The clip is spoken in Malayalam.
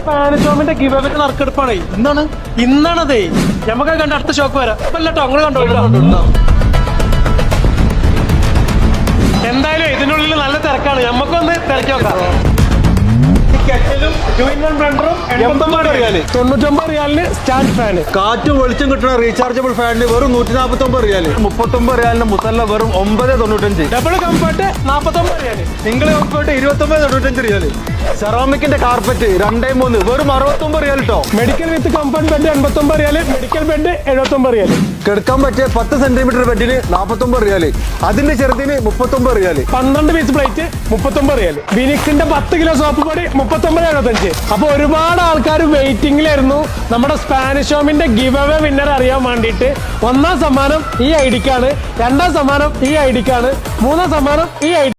പാനസോമിന്റെ ഗിവവേക്ക് നറുക്കെടുപ്പാണേ. ഇന്നാണതേ. ഞമ്മക്ക് കണ്ട അടുത്ത ഷോക്ക് വരാം. അല്ലട്ടോ അങ്ങനെ കണ്ടോ. എന്തായാലും ഇതിനുള്ളിൽ നല്ല തിരക്കാണ്. ഞമ്മക്കൊന്ന് തിരക്കി നോക്കാം. റിയാലിന് സ്റ്റാൻഡ് ഫാന്, കാറ്റും വെളിച്ചം കിട്ടുന്ന റീചാർജബിൾ ഫാനിന് വെറും 149 റിയാല്. 39 റിയാലിന് മുസല്ല വെറും 995. ഡബിൾ കംഫർട്ട് 49 റിയാല്. സിംഗിൾ കംഫർട്ട് 2995 റിയാല്. സെറാമിക്കിന്റെ കാർപ്പറ്റ് 2.3 വെറും 69 റിയാൽ കേട്ടോ. മെഡിക്കൽ വിത്ത് കംഫർട്ട് ബെഡ് 89 റിയാല്. മെഡിക്കൽ ബെഡ് 79 റിയാല്. കിടക്കാൻ പറ്റിയ 10 സെന്റിമീറ്റർ ബെഡിന് 49 റിയാല്. അതിന്റെ ചെറുതിന് 39 റിയാല്. 12 പീസ് പ്ലേറ്റ് 39 റിയാല്. ഫിനിക്സിന്റെ 10 കിലോ സോപ്പ് പൊടി 39.75. അപ്പൊ ഒരുപാട് ആൾക്കാർ വെയിറ്റിംഗിലായിരുന്നു നമ്മുടെ സ്പാനിഷ് ഹോമിന്റെ ഗിവ് അവേ വിന്നർ അറിയാൻ വേണ്ടിയിട്ട്. 1ാം സമ്മാനം ഈ ഐഡിക്കാണ്, 2ാം സമ്മാനം ഈ ഐഡിക്കാണ്, 3ാം സമ്മാനം ഈ ഐഡി.